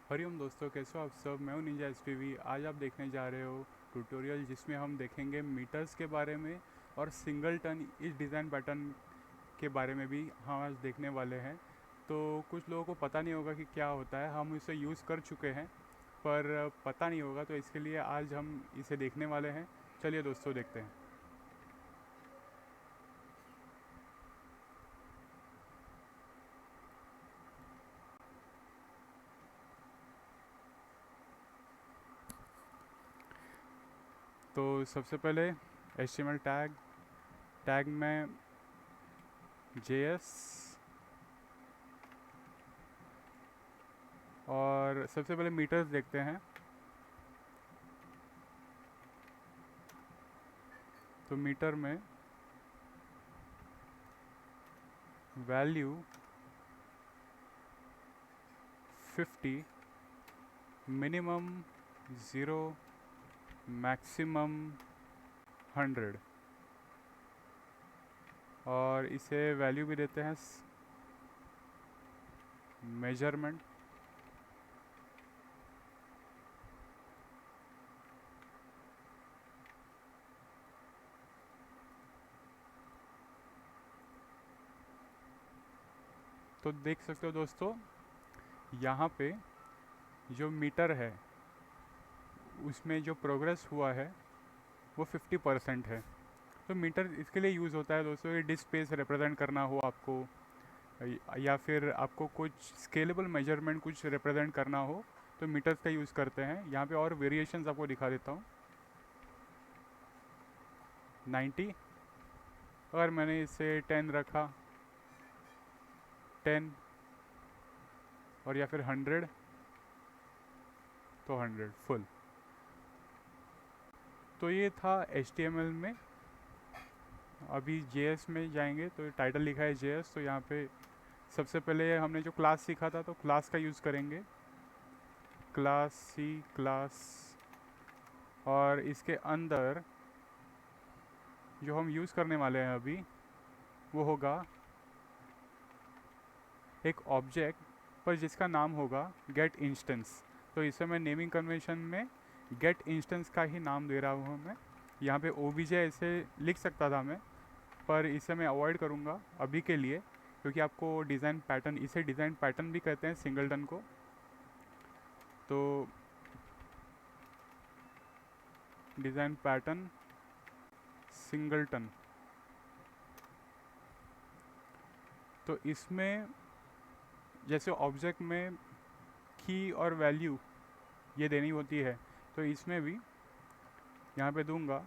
हरिओम दोस्तों, कैसे हो आप सब। मैं हूं निंजा एसपीवी। आज आप देखने जा रहे हो ट्यूटोरियल जिसमें हम देखेंगे मीटर्स के बारे में और सिंगल टन इस डिज़ाइन पैटर्न के बारे में भी हम आज देखने वाले हैं। तो कुछ लोगों को पता नहीं होगा कि क्या होता है, हम इसे यूज़ कर चुके हैं पर पता नहीं होगा, तो इसके लिए आज हम इसे देखने वाले हैं। चलिए दोस्तों, देखते हैं। तो सबसे पहले HTML टैग टैग में JS, और सबसे पहले मीटर्स देखते हैं। तो मीटर में वैल्यू 50, मिनिमम 0, मैक्सिमम 100, और इसे वैल्यू भी देते हैं मेजरमेंट। तो देख सकते हो दोस्तों, यहाँ पे जो मीटर है उसमें जो प्रोग्रेस हुआ है वो 50% है। तो मीटर इसके लिए यूज़ होता है दोस्तों, ये डिस्क स्पेस रिप्रेजेंट करना हो आपको, या फिर आपको कुछ स्केलेबल मेजरमेंट कुछ रिप्रेजेंट करना हो, तो मीटर्स का यूज़ करते हैं। यहाँ पे और वेरिएशंस आपको दिखा देता हूँ। 90, अगर मैंने इसे 10 रखा, 10, और या फिर 100, तो 100 फुल। तो ये था HTML में। अभी JS में जाएंगे, तो टाइटल लिखा है JS। तो यहाँ पे सबसे पहले हमने जो क्लास सीखा था, तो क्लास का यूज़ करेंगे। क्लास सी क्लास, और इसके अंदर जो हम यूज़ करने वाले हैं अभी, वो होगा एक ऑब्जेक्ट पर जिसका नाम होगा गेट इंस्टेंस। तो इसे मैं नेमिंग कन्वेंशन में गेट इंस्टेंस का ही नाम दे रहा हूँ मैं। यहाँ पे OBJ ऐसे लिख सकता था मैं, पर इसे मैं अवॉइड करूँगा अभी के लिए, क्योंकि आपको डिज़ाइन पैटर्न, इसे डिज़ाइन पैटर्न भी कहते हैं सिंगलटन को। तो डिज़ाइन पैटर्न सिंगलटन, तो इसमें जैसे ऑब्जेक्ट में की और वैल्यू ये देनी होती है, तो इसमें भी यहाँ पे दूंगा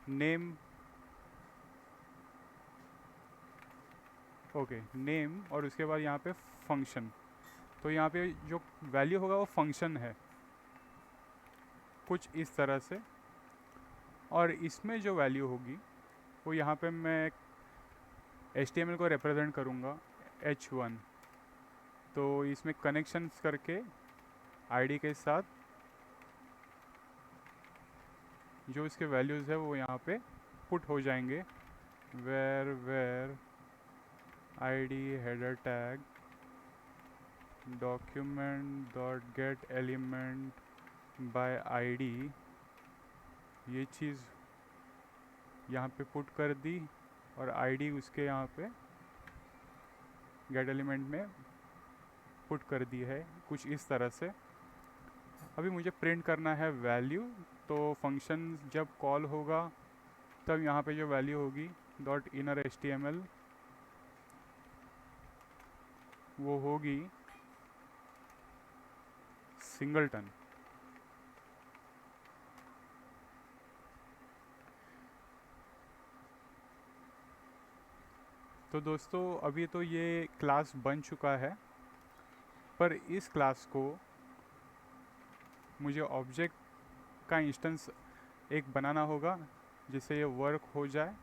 नेम। ओके, नेम, और उसके बाद यहाँ पे फंक्शन। तो यहाँ पे जो वैल्यू होगा वो फंक्शन है, कुछ इस तरह से। और इसमें जो वैल्यू होगी वो यहाँ पे मैं HTML को रिप्रेजेंट करूँगा H1। तो इसमें कनेक्शंस करके आईडी के साथ जो इसके वैल्यूज़ है वो यहाँ पे पुट हो जाएंगे। Var ID header tag document dot get element by ID, ये चीज़ यहाँ पे पुट कर दी, और आईडी उसके यहाँ पे गेट एलिमेंट में पुट कर दी है, कुछ इस तरह से। अभी मुझे प्रिंट करना है वैल्यू, तो फंक्शन जब कॉल होगा तब यहाँ पे जो वैल्यू होगी डॉट इनर HTML, वो होगी सिंगलटन। तो दोस्तों, अभी तो ये क्लास बन चुका है, पर इस क्लास को मुझे ऑब्जेक्ट का इंस्टेंस एक बनाना होगा जिससे ये वर्क हो जाए।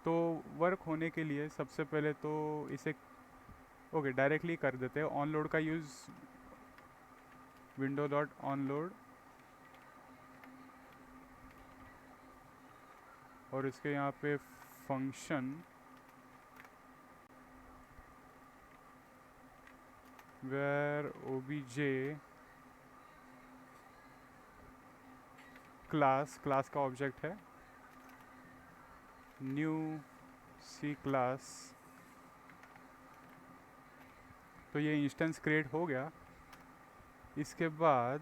तो वर्क होने के लिए सबसे पहले तो इसे ओके डायरेक्टली कर देते हैं। ऑन लोड का use window dot on load, और इसके यहाँ पे फंक्शन where obj क्लास का ऑब्जेक्ट है न्यू सी क्लास। तो ये इंस्टेंस क्रिएट हो गया। इसके बाद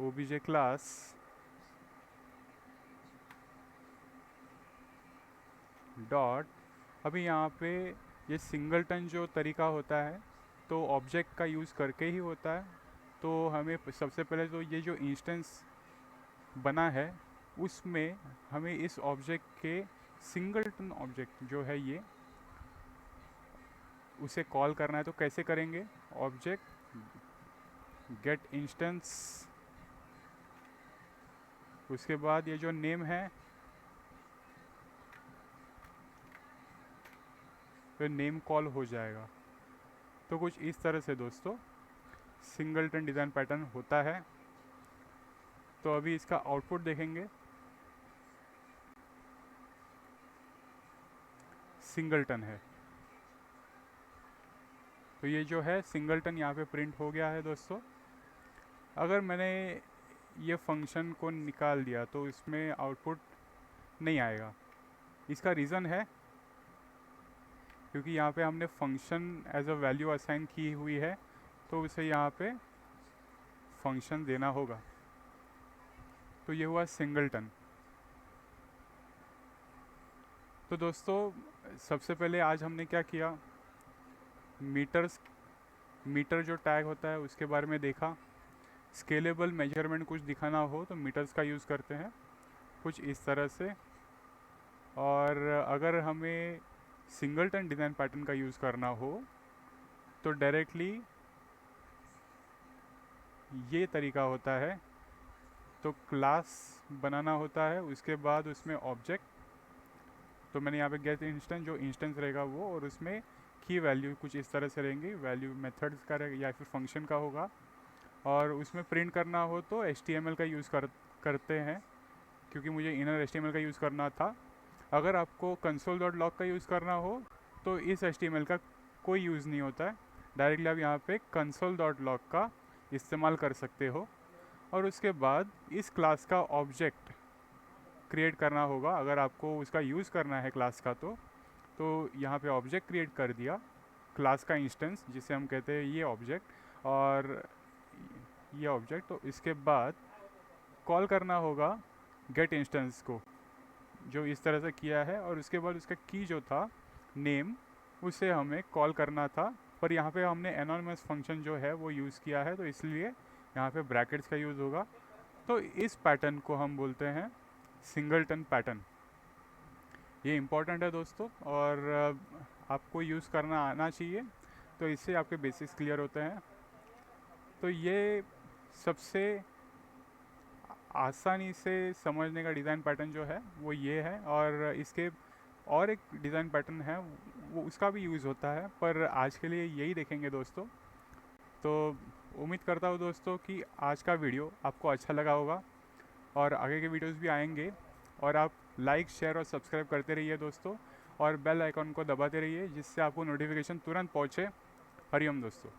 obj क्लास डॉट, अभी यहाँ पे ये सिंगलटन जो तरीका होता है तो ऑब्जेक्ट का यूज़ करके ही होता है। तो हमें सबसे पहले तो ये जो इंस्टेंस बना है उसमें हमें इस ऑब्जेक्ट के सिंगलटन ऑब्जेक्ट जो है ये उसे कॉल करना है। तो कैसे करेंगे? ऑब्जेक्ट गेट इंस्टेंस, उसके बाद ये जो नेम है तो नेम कॉल हो जाएगा। तो कुछ इस तरह से दोस्तों सिंगलटन डिज़ाइन पैटर्न होता है। तो अभी इसका आउटपुट देखेंगे, सिंगलटन है। तो ये जो है सिंगलटन यहाँ पे प्रिंट हो गया है दोस्तों। अगर मैंने ये फंक्शन को निकाल दिया तो इसमें आउटपुट नहीं आएगा। इसका रीज़न है क्योंकि यहाँ पे हमने function as a value assign की हुई है तो उसे यहाँ पे फंक्शन देना होगा। तो ये हुआ सिंगलटन। तो दोस्तों सबसे पहले आज हमने क्या किया, मीटर जो टैग होता है उसके बारे में देखा। स्केलेबल मेजरमेंट कुछ दिखाना हो तो मीटर्स का यूज़ करते हैं कुछ इस तरह से। और अगर हमें सिंगलटन डिज़ाइन पैटर्न का यूज़ करना हो तो डायरेक्टली ये तरीका होता है। तो क्लास बनाना होता है, उसके बाद उसमें ऑब्जेक्ट, तो मैंने यहाँ पे गेट इंस्टेंस, जो इंस्टेंस रहेगा वो, और उसमें की वैल्यू कुछ इस तरह से रहेंगी, वैल्यू मेथड्स का रहेगा या फिर फंक्शन का होगा। और उसमें प्रिंट करना हो तो HTML का यूज़ करते हैं क्योंकि मुझे इनर HTML का यूज़ करना था। अगर आपको console.log का यूज़ करना हो तो इस HTML का कोई यूज़ नहीं होता है, डायरेक्टली आप यहाँ पे console.log का इस्तेमाल कर सकते हो। और उसके बाद इस क्लास का ऑब्जेक्ट क्रिएट करना होगा। अगर आपको उसका यूज़ करना है क्लास का तो यहाँ पे ऑब्जेक्ट क्रिएट कर दिया, क्लास का इंस्टेंस जिसे हम कहते हैं ये ऑब्जेक्ट और ये ऑब्जेक्ट। तो इसके बाद कॉल करना होगा गेट इंस्टेंस को, जो इस तरह से किया है। और उसके बाद उसका की जो था नेम, उसे हमें कॉल करना था, पर यहाँ पे हमने एनोनिमस फंक्शन जो है वो यूज़ किया है तो इसलिए यहाँ पे ब्रैकेट्स का यूज़ होगा। तो इस पैटर्न को हम बोलते हैं सिंगलटन पैटर्न। ये इम्पॉर्टेंट है दोस्तों और आपको यूज़ करना आना चाहिए, तो इससे आपके बेसिक्स क्लियर होते हैं। तो ये सबसे आसानी से समझने का डिज़ाइन पैटर्न जो है वो ये है। और इसके और एक डिज़ाइन पैटर्न है वो उसका भी यूज़ होता है, पर आज के लिए यही देखेंगे दोस्तों। तो उम्मीद करता हूँ दोस्तों कि आज का वीडियो आपको अच्छा लगा होगा और आगे के वीडियोस भी आएंगे। और आप लाइक, शेयर और सब्सक्राइब करते रहिए दोस्तों, और बेल आइकॉन को दबाते रहिए जिससे आपको नोटिफिकेशन तुरंत पहुँचे। हरिओम दोस्तों।